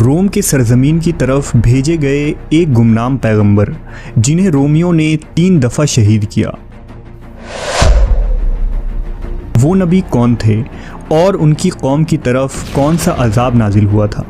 روم کے سرزمین کی طرف بھیجے گئے ایک گمنام پیغمبر جنہیں رومیوں نے 3 دفعہ شہید کیا۔ وہ نبی کون تھے اور ان کی قوم کی طرف کون سا عذاب نازل ہوا تھا؟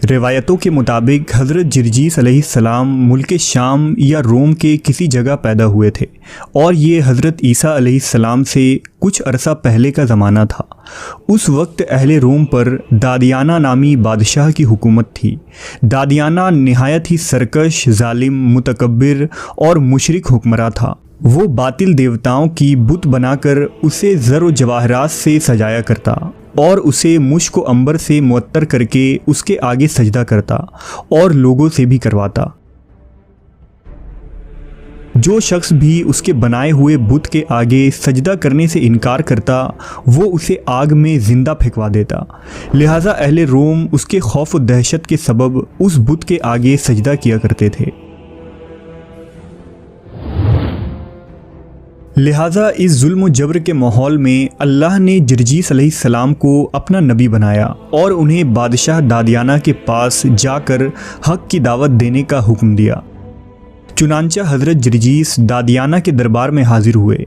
روایتوں کے مطابق حضرت جرجیس علیہ السلام ملک شام یا روم کے کسی جگہ پیدا ہوئے تھے، اور یہ حضرت عیسیٰ علیہ السلام سے کچھ عرصہ پہلے کا زمانہ تھا۔ اس وقت اہل روم پر دادیانہ نامی بادشاہ کی حکومت تھی۔ دادیانہ نہایت ہی سرکش، ظالم، متکبر اور مشرک حکمراں تھا۔ وہ باطل دیوتاؤں کی بت بنا کر اسے زر و جواہرات سے سجایا کرتا اور اسے مشک و عنبر سے معطر کر کے اس کے آگے سجدہ کرتا اور لوگوں سے بھی کرواتا۔ جو شخص بھی اس کے بنائے ہوئے بت کے آگے سجدہ کرنے سے انکار کرتا وہ اسے آگ میں زندہ پھینکوا دیتا، لہٰذا اہل روم اس کے خوف و دہشت کے سبب اس بت کے آگے سجدہ کیا کرتے تھے۔ لہٰذا اس ظلم و جبر کے ماحول میں اللہ نے جرجیس علیہ السلام کو اپنا نبی بنایا اور انہیں بادشاہ دادیانہ کے پاس جا کر حق کی دعوت دینے کا حکم دیا۔ چنانچہ حضرت جرجیس دادیانہ کے دربار میں حاضر ہوئے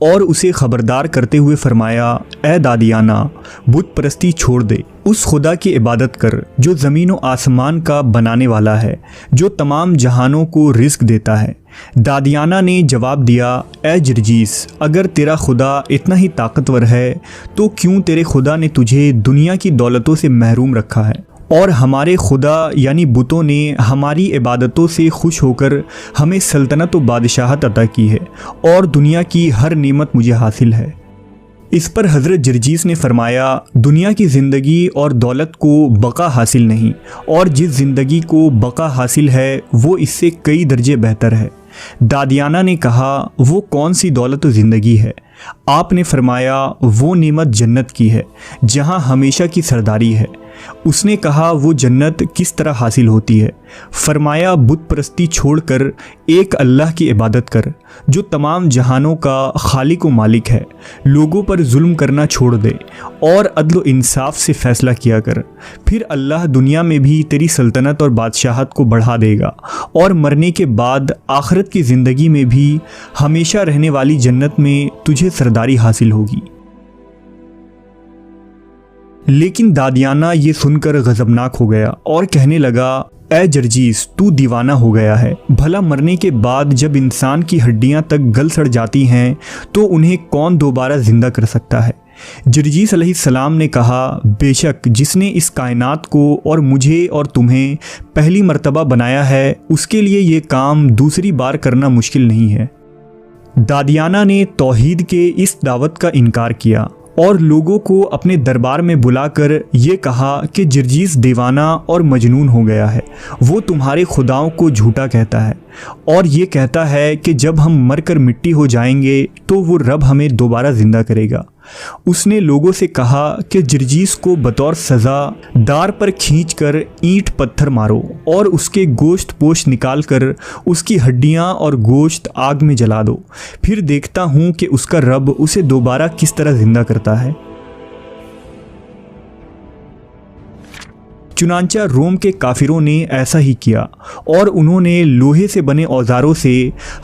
اور اسے خبردار کرتے ہوئے فرمایا، اے دادیانہ، بت پرستی چھوڑ دے، اس خدا کی عبادت کر جو زمین و آسمان کا بنانے والا ہے، جو تمام جہانوں کو رزق دیتا ہے۔ دادیانہ نے جواب دیا، اے جرجیس، اگر تیرا خدا اتنا ہی طاقتور ہے تو کیوں تیرے خدا نے تجھے دنیا کی دولتوں سے محروم رکھا ہے، اور ہمارے خدا یعنی بتوں نے ہماری عبادتوں سے خوش ہو کر ہمیں سلطنت و بادشاہت عطا کی ہے، اور دنیا کی ہر نعمت مجھے حاصل ہے۔ اس پر حضرت جرجیس نے فرمایا، دنیا کی زندگی اور دولت کو بقا حاصل نہیں، اور جس زندگی کو بقا حاصل ہے وہ اس سے کئی درجے بہتر ہے۔ دادیانہ نے کہا، وہ کون سی دولت و زندگی ہے؟ آپ نے فرمایا، وہ نعمت جنت کی ہے جہاں ہمیشہ کی سرداری ہے۔ اس نے کہا، وہ جنت کس طرح حاصل ہوتی ہے؟ فرمایا، بت پرستی چھوڑ کر ایک اللہ کی عبادت کر جو تمام جہانوں کا خالق و مالک ہے، لوگوں پر ظلم کرنا چھوڑ دے اور عدل و انصاف سے فیصلہ کیا کر، پھر اللہ دنیا میں بھی تیری سلطنت اور بادشاہت کو بڑھا دے گا، اور مرنے کے بعد آخرت کی زندگی میں بھی ہمیشہ رہنے والی جنت میں تجھے سرداری حاصل ہوگی۔ لیکن دادیانہ یہ سن کر غضبناک ہو گیا اور کہنے لگا، اے جرجیس، تو دیوانہ ہو گیا ہے، بھلا مرنے کے بعد جب انسان کی ہڈیاں تک گل سڑ جاتی ہیں تو انہیں کون دوبارہ زندہ کر سکتا ہے؟ جرجیس علیہ السلام نے کہا، بے شک جس نے اس کائنات کو اور مجھے اور تمہیں پہلی مرتبہ بنایا ہے اس کے لیے یہ کام دوسری بار کرنا مشکل نہیں ہے۔ دادیانہ نے توحید کے اس دعوت کا انکار کیا اور لوگوں کو اپنے دربار میں بلا کر یہ کہا کہ جرجیس دیوانہ اور مجنون ہو گیا ہے، وہ تمہارے خداؤں کو جھوٹا کہتا ہے اور یہ کہتا ہے کہ جب ہم مر کر مٹی ہو جائیں گے تو وہ رب ہمیں دوبارہ زندہ کرے گا۔ اس نے لوگوں سے کہا کہ جرجیس کو بطور سزا دار پر کھینچ کر اینٹ پتھر مارو اور اس کے گوشت پوش نکال کر اس کی ہڈیاں اور گوشت آگ میں جلا دو، پھر دیکھتا ہوں کہ اس کا رب اسے دوبارہ کس طرح زندہ کرتا ہے۔ چنانچہ روم کے کافروں نے ایسا ہی کیا اور انہوں نے لوہے سے بنے اوزاروں سے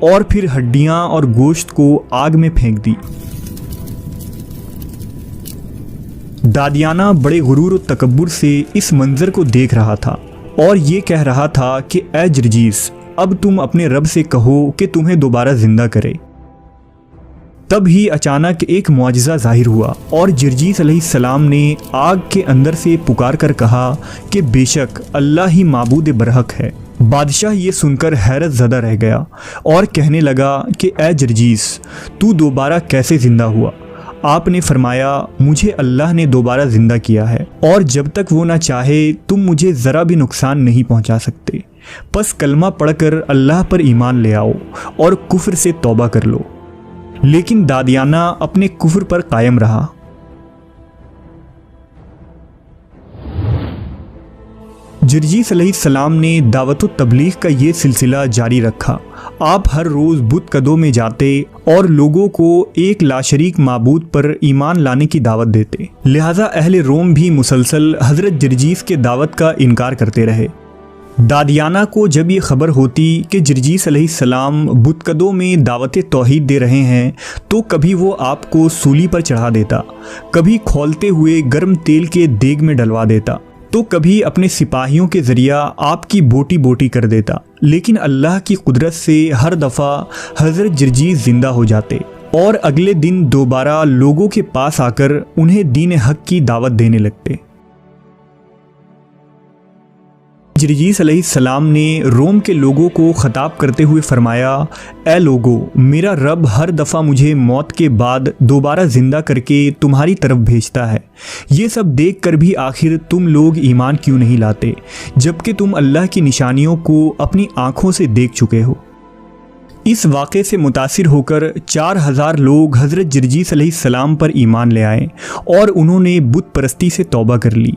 اور پھر ہڈیاں اور گوشت کو آگ میں پھینک دی۔ دادیانہ بڑے غرور و تکبر سے اس منظر کو دیکھ رہا تھا اور یہ کہہ رہا تھا کہ اے جرجیس، اب تم اپنے رب سے کہو کہ تمہیں دوبارہ زندہ کرے۔ تب ہی اچانک ایک معجزہ ظاہر ہوا اور جرجیس علیہ السلام نے آگ کے اندر سے پکار کر کہا کہ بے شک اللہ ہی معبود برحق ہے۔ بادشاہ یہ سن کر حیرت زدہ رہ گیا اور کہنے لگا کہ اے جرجیس، تو دوبارہ کیسے زندہ ہوا؟ آپ نے فرمایا، مجھے اللہ نے دوبارہ زندہ کیا ہے، اور جب تک وہ نہ چاہے تم مجھے ذرا بھی نقصان نہیں پہنچا سکتے، پس کلمہ پڑھ کر اللہ پر ایمان لے آؤ اور کفر سے توبہ کر لو۔ لیکن دادیانہ اپنے کفر پر قائم رہا۔ جرجیس علیہ السلام نے دعوت و تبلیغ کا یہ سلسلہ جاری رکھا۔ آپ ہر روز بت قدوں میں جاتے اور لوگوں کو ایک لاشریک معبود پر ایمان لانے کی دعوت دیتے، لہٰذا اہل روم بھی مسلسل حضرت جرجیس کے دعوت کا انکار کرتے رہے۔ دادیانہ کو جب یہ خبر ہوتی کہ جرجیس علیہ السلام بت قدوں میں دعوت توحید دے رہے ہیں تو کبھی وہ آپ کو سولی پر چڑھا دیتا، کبھی کھولتے ہوئے گرم تیل کے دیگ میں ڈلوا دیتا، تو کبھی اپنے سپاہیوں کے ذریعہ آپ کی بوٹی بوٹی کر دیتا، لیکن اللہ کی قدرت سے ہر دفعہ حضرت جرجیس زندہ ہو جاتے اور اگلے دن دوبارہ لوگوں کے پاس آ کر انہیں دین حق کی دعوت دینے لگتے۔ جرجیس علیہ السلام نے روم کے لوگوں کو خطاب کرتے ہوئے فرمایا، اے لوگو، میرا رب ہر دفعہ مجھے موت کے بعد دوبارہ زندہ کر کے تمہاری طرف بھیجتا ہے، یہ سب دیکھ کر بھی آخر تم لوگ ایمان کیوں نہیں لاتے جبکہ تم اللہ کی نشانیوں کو اپنی آنکھوں سے دیکھ چکے ہو؟ اس واقعے سے متاثر ہو کر 4000 لوگ حضرت جرجیس علیہ السلام پر ایمان لے آئے اور انہوں نے بت پرستی سے توبہ کر لی،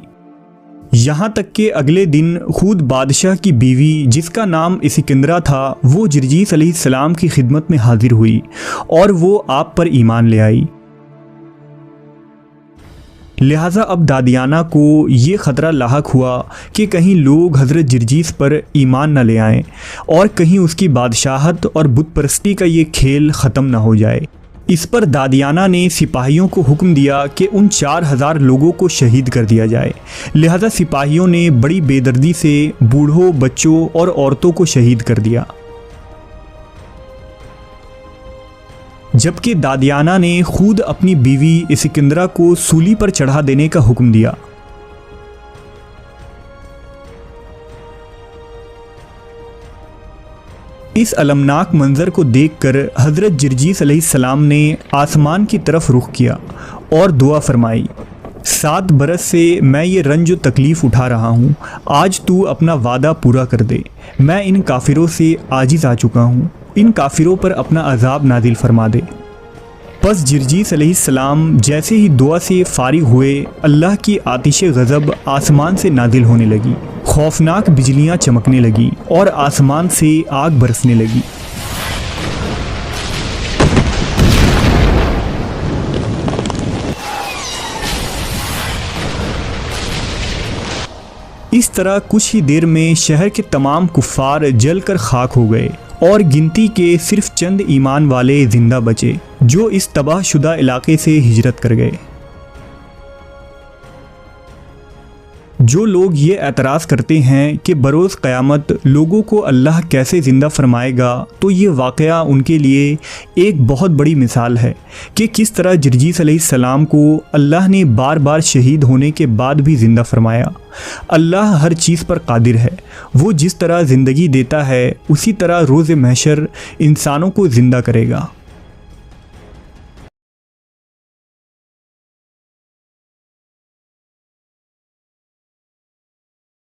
یہاں تک کہ اگلے دن خود بادشاہ کی بیوی جس کا نام اسکندرہ تھا وہ جرجیس علیہ السلام کی خدمت میں حاضر ہوئی اور وہ آپ پر ایمان لے آئی۔ لہٰذا اب دادیانہ کو یہ خطرہ لاحق ہوا کہ کہیں لوگ حضرت جرجیس پر ایمان نہ لے آئیں اور کہیں اس کی بادشاہت اور بت پرستی کا یہ کھیل ختم نہ ہو جائے۔ اس پر دادیانہ نے سپاہیوں کو حکم دیا کہ ان 4000 لوگوں کو شہید کر دیا جائے، لہذا سپاہیوں نے بڑی بے دردی سے بوڑھوں، بچوں اور عورتوں کو شہید کر دیا، جبکہ دادیانہ نے خود اپنی بیوی اسکندرہ کو سولی پر چڑھا دینے کا حکم دیا۔ اس المناک منظر کو دیکھ کر حضرت جرجیس علیہ السلام نے آسمان کی طرف رخ کیا اور دعا فرمائی، 7 برس سے میں یہ رنج و تکلیف اٹھا رہا ہوں، آج تو اپنا وعدہ پورا کر دے، میں ان کافروں سے عاجز آ چکا ہوں، ان کافروں پر اپنا عذاب نازل فرما دے۔ پس جرجیس علیہ السلام جیسے ہی دعا سے فارغ ہوئے، اللہ کی آتش غضب آسمان سے نازل ہونے لگی، خوفناک بجلیاں چمکنے لگی اور آسمان سے آگ برسنے لگی۔ اس طرح کچھ ہی دیر میں شہر کے تمام کفار جل کر خاک ہو گئے اور گنتی کے صرف چند ایمان والے زندہ بچے جو اس تباہ شدہ علاقے سے ہجرت کر گئے۔ جو لوگ یہ اعتراض کرتے ہیں کہ بروز قیامت لوگوں کو اللہ کیسے زندہ فرمائے گا، تو یہ واقعہ ان کے لیے ایک بہت بڑی مثال ہے کہ کس طرح جرجیس علیہ السلام کو اللہ نے بار بار شہید ہونے کے بعد بھی زندہ فرمایا۔ اللہ ہر چیز پر قادر ہے، وہ جس طرح زندگی دیتا ہے اسی طرح روز محشر انسانوں کو زندہ کرے گا۔